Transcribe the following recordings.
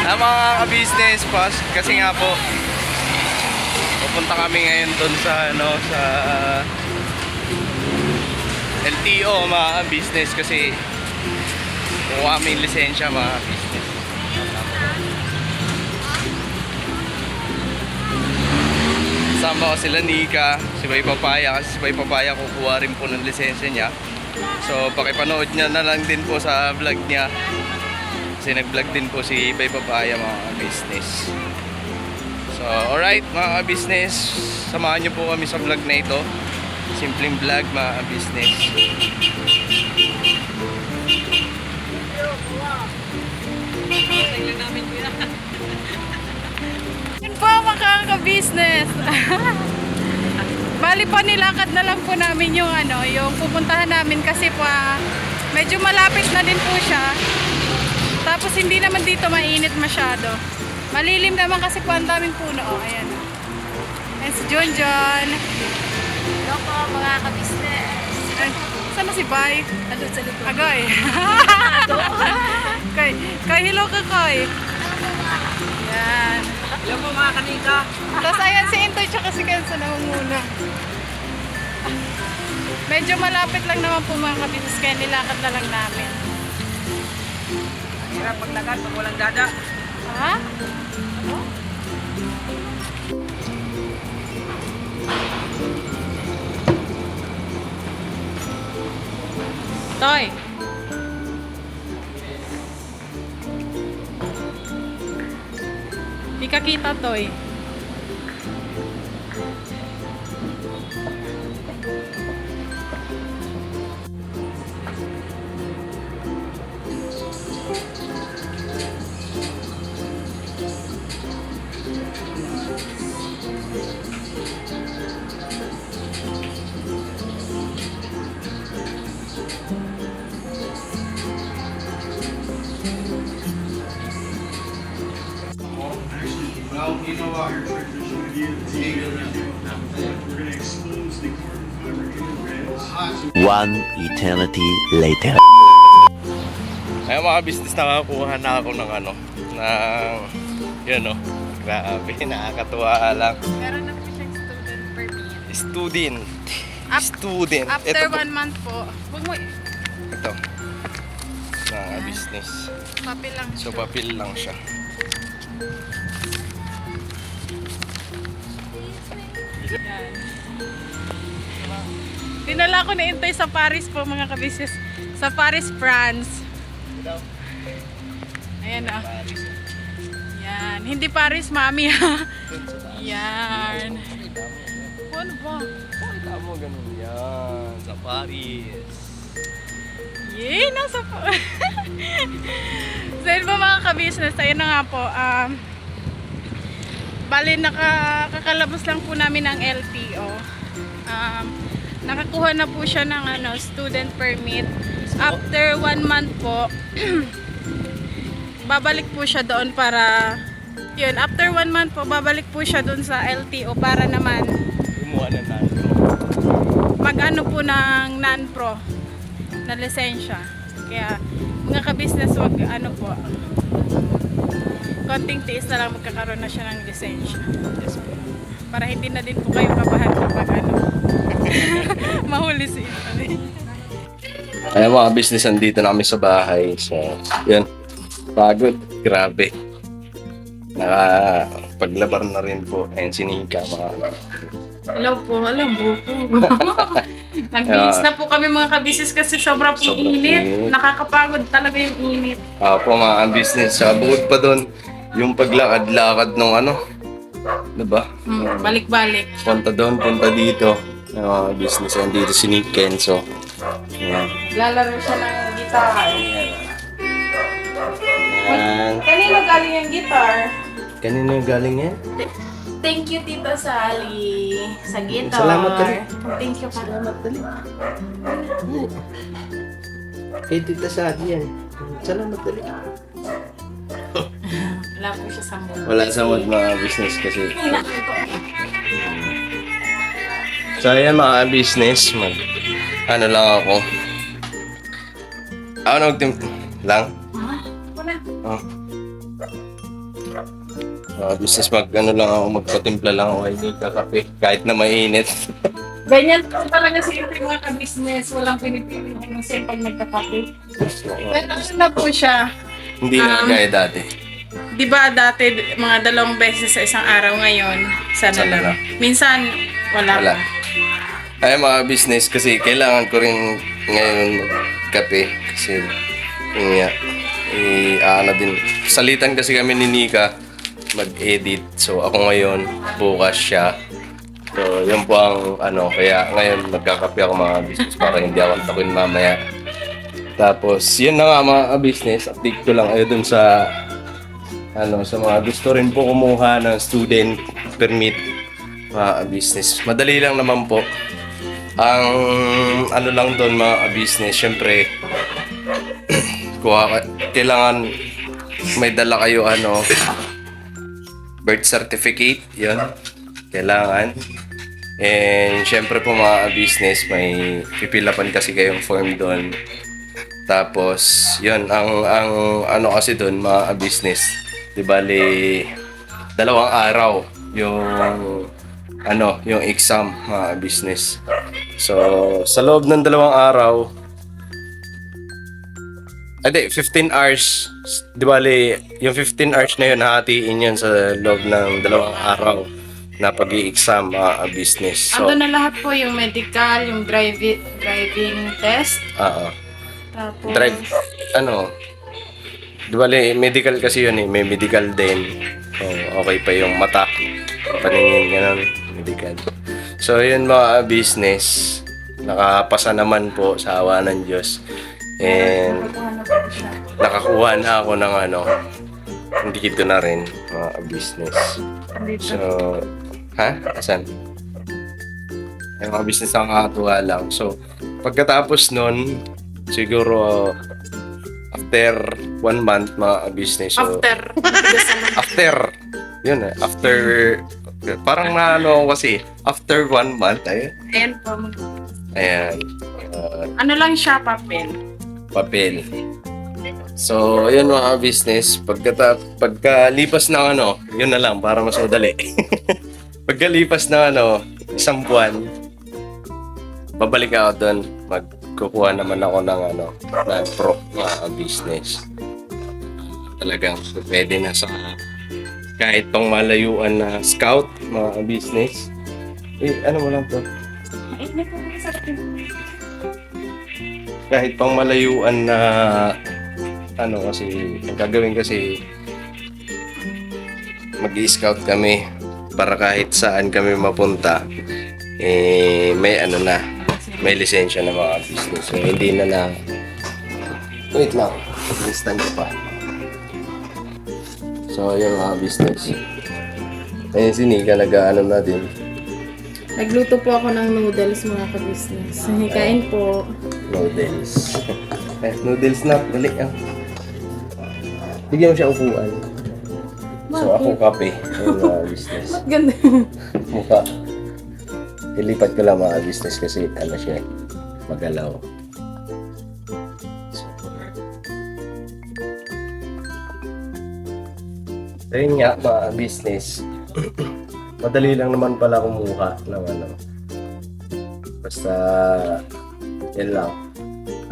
Mga ka-business pass kasi nga po pupunta kami ngayon doon sa sa LTO mga business kasi kuha kami lisensya mga business. Kasama ko sila Nika, si Bay Papaya kasi si Bay Papaya kukuha rin po ng lisensya niya. So pakipanood niya na lang din po sa vlog niya. Kasi nag-vlog din po si Bay Papaya mga business. So alright mga business, samahan niyo po kami sa vlog na ito. Simpleng vlog mga business. Yun po mga ka-business. Bali pa nilakad na lang po namin yung yung pupuntahan namin kasi po medyo malapit na din po siya. Tapos hindi naman dito mainit masyado. Malilim naman kasi po ang daming puno. Oh, ayan. Ayan si John John. Hello po mga ka-business. Ay, saan na si Bay? Andun sa likod. Agoy. Kay hello ka Koy. Yan. Hello po mga kanika. Tapos ayan si Intoy tsaka si Kenzo namumuna. Medyo malapit lang naman po mga ka-business kaya nilakad na lang namin. Hirap maglakad pag walang dada. Ha? Toy. Di ka kita, Toy. Well, you know what? We're going to expose the carbon fiber interface. One eternity later. Ayun mga business, nakakuha na ako ng yun grabe, nakakatuwa lang. Meron na po siyang student permit. Student. After Ito po. 1 month po. Huwag mo, Ito. Mga business. papel lang So siya. papel lang siya. Yan. Dinala ko na Intoy sa Paris po mga kabisnes. Sa Paris, France. Ayan na. Yan. Hindi Paris, mami ha. Yan. Ano ba? Pakita mo ganun yan. Sa Paris. Yay! Nasa po. So yun po mga kabisnes. Ayun na nga po. Bali, nakakalabas lang po namin ng LTO. Nakakuha na po siya ng student permit. After 1 month po, babalik po siya doon para, yun, after 1 month po, babalik po siya doon sa LTO para naman Kumuha na natin. mag-ano po ng non-pro na lisensya. Kaya, mga ka-business, wag po, konting tiis na lang magkakaroon na siya ng lisensya. Yes po. Para hindi na din po kayo kabahan kapag mahuli si Italy. Ayun mga business, andito na kami sa bahay. So, yun. Pagod. Grabe. Nakapaglabar na rin po. Ayun si Nika mga. Hello po, alam po. Nagbihis na po kami mga kabisnes kasi sobra po Sobrang init. init. Nakakapagod talaga yung init. Po mga business. Bukod pa doon, yung paglakad-lakad ng diba? Balik-balik. Punta doon, punta dito. Mga business. Andito si Nick Kenzo. Ayan. Lalaro siya ng guitar. Ayan. Kanino galing yung guitar? Kanino yung galing yan? Thank you, Tita Sally, sa guitar. Salamat ulit. Thank you, Salamat dali. Kay Tita Sadi yan. Salamat dali. Wala po siya sa mood. Wala sa mood mga business kasi. So ayan mga business, ano lang ako. Ako nagtim lang. Wala. Oh. Business ano lang ako, magpatimpla lang ako kay Nika kape. Kahit na mainit. Ganyan po talaga si Ito mga ka-business. Walang pinipili kung pag nagkakape. Pero ano na po siya? Hindi na gaya dati. Di ba dati mga 2 beses sa isang araw, ngayon sana Sana lang. lang. Minsan wala. Wala. Ay mga business kasi kailangan ko rin ngayon magkape kasi yun nga ano din salitan kasi kami ni Nika mag-edit, so ako ngayon bukas siya, so yun po ang kaya ngayon magkakape ako mga business para hindi ako antakin mamaya. Tapos yun na nga mga business, update ko lang dun sa sa mga gusto rin po kumuha ng student permit mga business. Madali lang naman po. Ang lang doon mga business, syempre kailangan may dala kayo birth certificate, yun kailangan. And syempre po mga business, may pipilapan kasi kayong form doon. Tapos yun ang kasi doon mga business, di bali 2 araw yung yung exam mga business. So sa loob ng 2 araw, 15 hours, di bali yung 15 hours na yun hahatiin yun sa loob ng 2 araw na pag-i-exam mga business. So Ando na lahat po yung medical, yung driving test. Tapos di bali medical kasi yun may medical din. So okay pa yung mata, paningin, ganun, medical. So yun mga business, nakapasa naman po sa awa ng Diyos. And nakakuha na ako ng hindi ko na rin mga business. So, asan? Yung mga business ang nakatuwa lang. So, pagkatapos nun, siguro after 1 month mga business. So, after parang kasi after 1 month Ayan po. ayan Ano lang siya, papel. So ayun mga business, pagkalipas ng yun na lang para mas madali. Pagkalipas ng 1 buwan, babalik ako doon, magkukuha naman ako ng pro mga business. Talagang pwede na sa kahit pang malayuan na scout mga business. Mo lang to. Kahit pang malayuan na kasi ang gagawin kasi mag-i-scout kami para kahit saan kami mapunta may lisensya na mga business. So hindi na wait lang, instant ko pa. So yung mga business. Ayun si Nika na din. Nagluto po ako ng noodles mga ka-business. Kain po. Noodles. Noodles na, dali bigyan mo siya upuan. So ako kape. Yung mga business. Ganda. Mukha. Ilipat ko lang mga business kasi siya magalaw. So yun nga mga business. Madali lang naman pala kumuha ng basta yan lang.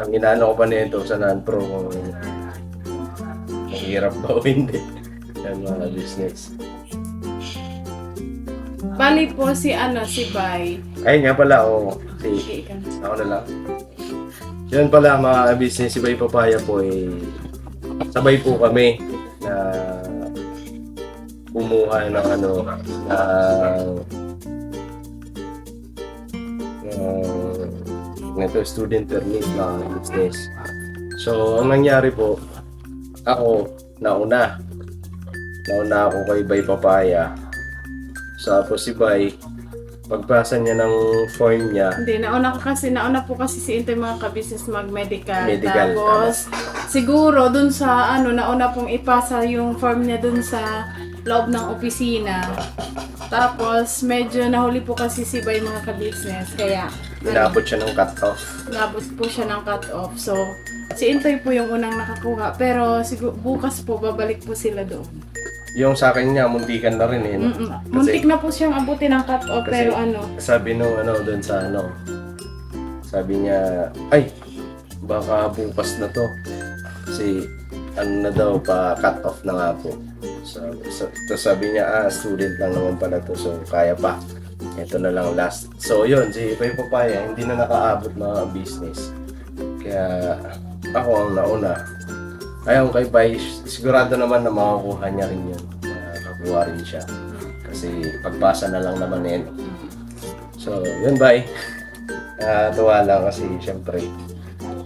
Ang inaano ko pa nito sa non-pro kung mahirap ba o hindi. Yan mga business. Bali po si Bay. Ayun nga pala, ako na lang. Yun pala mga business, si Bay Papaya po sabay po kami na kumuha ng student permit na business. So, ang nangyari po, ako, nauna ako kay Bay Papaya. Tapos si Bay, pagpasa niya ng form niya. Hindi, nauna po kasi si Intoy mga ka-business mag-medical. Medical, Tapos, siguro dun sa nauna pong ipasa yung form niya dun sa loob ng opisina. Tapos, medyo nahuli po kasi si Bay mga ka-business. Kaya, Inabot siya ng cut-off. nabot po siya ng cut-off. So, si Intoy po yung unang nakakuha. Pero, bukas po, babalik po sila doon. yung sa akin niya, muntikan na rin eh. No? Muntik na po siyang abutin ng cut-off, kasi- pero ano, Sabi nung doon sa sabi niya, ay, baka bukas na to. Kasi, na daw, pa-cut off na nga po. So sabi niya, student lang naman pala to, so kaya pa. Ito na lang last. So yun, si Ipay Papaya, hindi na nakaabot mga business. Kaya, ako ang nauna. Ayaw kay Pai, sigurado naman na makakuha niya rin yun. Makakuha rin siya. Kasi pagbasa na lang naman yun. So, yun Pai. Tuwa lang kasi syempre,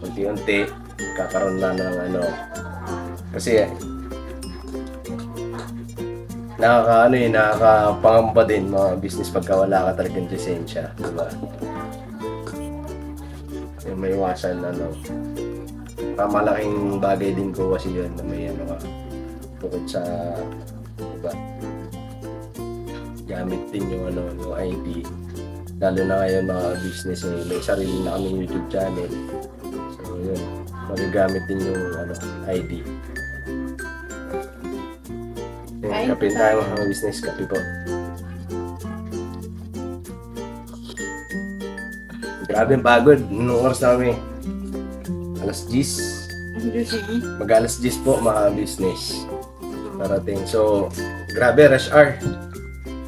unti-unti, kakaroon na ng kasi nakakapangamba din mga business pagka wala ka talagang lisensya, diba? Yung may iwasan malaking bagay din ko kasi yun na may bukod sa diba, gamit din yung yung ID, lalo na ngayon mga business may sarili na kaming YouTube channel, so yun, magagamit din yung ID. Ay, Kape tayo mga business, kape po. Grabe pagod, nung oras na kami alas 10. Mag-alas 10 po mga business. Parating. So, grabe, rush hour.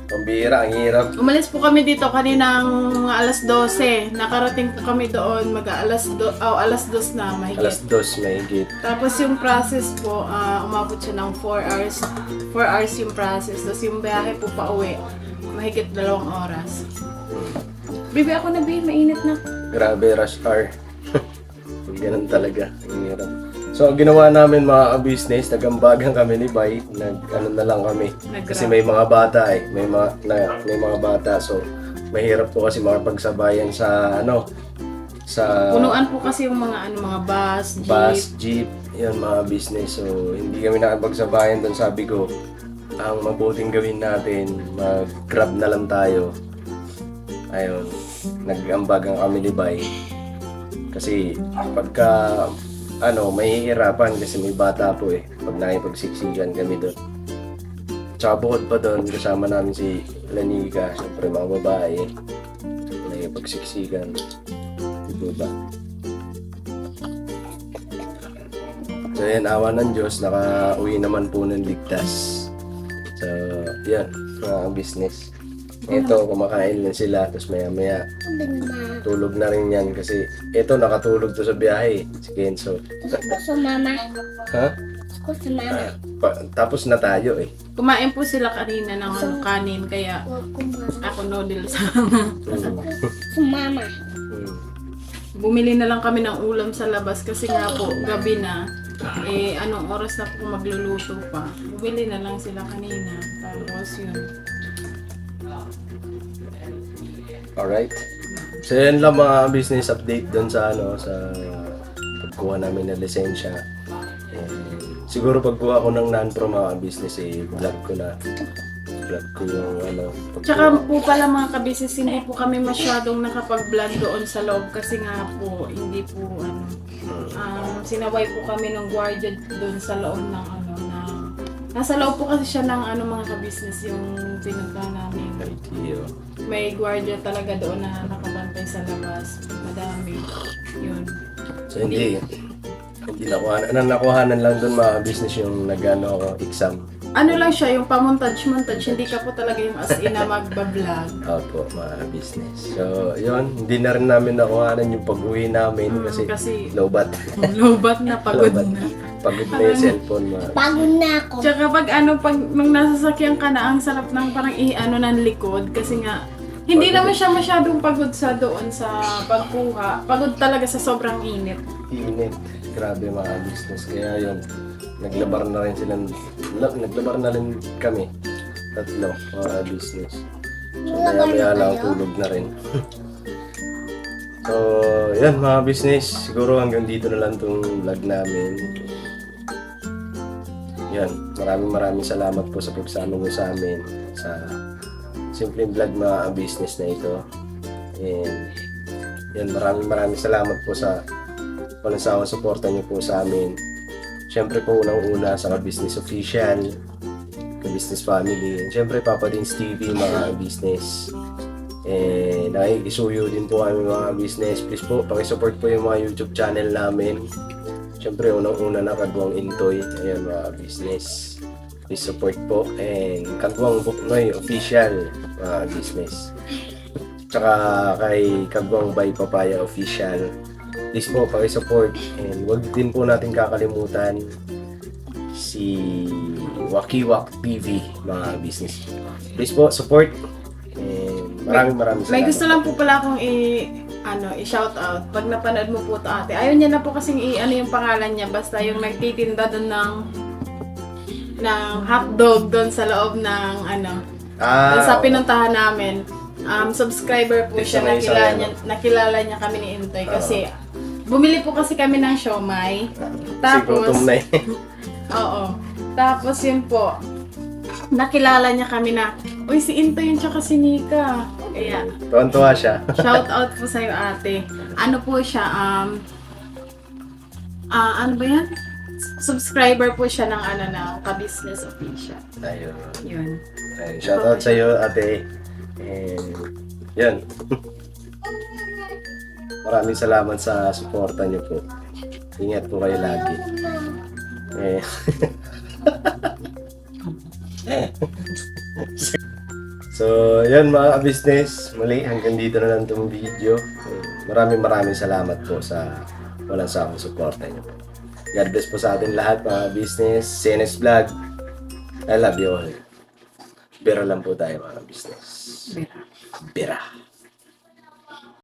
Pambira, ang hirap. Umalis po kami dito kaninang alas 12. Nakarating po kami doon alas 2 na mahigit. Alas 2 mahigit. Tapos yung process po, umabot siya ng 4 hours. 4 hours yung process. Tapos yung biyahe po pa uwi, mahigit 2 oras. Baby, ako na babe, mainit na. Grabe, rush hour. Ganun talaga. Ang hirap. So, ang ginawa namin mga business, nagambagan kami ni Bay, na lang kami. Kasi may mga bata may mga bata. So, mahirap po kasi makapagsabayan sa sa Punuan po kasi yung mga mga bus, jeep, yun mga business. So, hindi kami nakapagsabayan doon. Sabi ko, ang mabuting gawin natin, mag-grab na lang tayo. Ayun, nag-ambagan kami ni Bay. Kasi pagka mahihirapan kasi may bata po pag nakipagsiksikan kami doon. Tsaka bukod pa doon, kasama namin si Lanika, siyempre mga babae, nakipagsiksikan. Diba? So yan, awa ng Diyos, nakauwi naman po ng ligtas. So, yan, mga business. Ito, kumakain lang sila, tapos maya-maya tulog na rin yan kasi ito, nakatulog to sa biyahe, si Kenzo. Gusto sumama. Ha? Gusto sumama. Tapos na tayo Kumain po sila kanina ng kanin, kaya ako noodles. Sumama. Bumili na lang kami ng ulam sa labas kasi nga po, gabi na. Anong oras na po magluluto pa. Bumili na lang sila kanina. Tapos yun. Alright. So yan lang mga business update doon sa sa pagkuha namin ng lisensya. Siguro pagkuha ko ng non-pro mga business vlog ko yung pagkuha. Tsaka po pala mga kabisnes, hindi po kami masyadong nakapag-vlog doon sa loob kasi nga po, hindi po sinaway po kami ng guardia doon sa loob ng nasa loob po kasi siya ng mga kabisnes yung pinunta namin. May guardia talaga doon na nakabantay sa labas. Madami. Yun. So hindi nakuhanan lang doon mga business yung ako exam. Ano lang siya, yung pamontage, hindi ka po talaga yung as in na magbablog. Opo, mga business. So, yun, hindi na rin namin nakuhanan yung pag-uwi namin kasi low-bat. Low-bat na, pagod na. Pagod na yung cellphone. Pagod na ako. Tsaka pag nung nasasakyan ka na, ang sarap ng parang ng likod kasi nga, hindi naman siya masyadong pagod sa doon sa pagkuha. Pagod talaga sa sobrang init. Init. Grabe mga business. Kaya yun, naglabar na rin kami. Tatlo, mga business. So, maya lang tulog na rin. So, yan mga business. Siguro hanggang dito na lang itong vlog namin. Yan, maraming salamat po sa pagsama nyo sa amin sa simpleng vlog mga business na ito. And yan, maraming salamat po sa walang sawang suporta nyo po sa amin. Siyempre po unang-una sa Ka-Business Official, business family. And syempre, Papa Dins TV, mga business. And nakikisuyo din po kami mga business. Please po, pakisupport po yung mga YouTube channel namin. Syempre, unang-una na Kagwang Intoy. Ayan mga business. Please support po. And Kagwang Buknoy Official, mga business. Tsaka kay Kagwang by Papaya Official. Please po, pakisupport. And wag din po natin kakalimutan si Wakiwak TV, mga business. Please po, support. And maraming salamat. May gusto lang po pala akong i-shout out. Pag napanood mo po ito ate, ayaw niya na po kasing yung pangalan niya. Basta yung nagtitinda doon ng hotdog doon sa loob ng doon sa pinuntahan namin. Subscriber po siya, nakilala niya kami ni Intoy kasi bumili po kasi kami ng siomay. Tapos, oo. Tapos yun po, nakilala niya kami na, uy, si Intoy yun tsaka si Nika. Kaya, Tuwan-tuwa siya. shout out po sa'yo ate. Ano po siya, ano ba yan? Subscriber po siya ng ng Ka-Business Official. Ayun. Yun. Ayun. Shoutout sa iyo, ate. And yun. Maraming salamat sa suporta niyo po. Ingat po kayo lagi. Eh. So, yun mga business. Muli, hanggang dito na lang itong video. Maraming salamat po sa walang sakong suporta niyo po. God bless po sa atin lahat mga business. See you next vlog. I love you all. Bira lang po tayo mga business. Bira.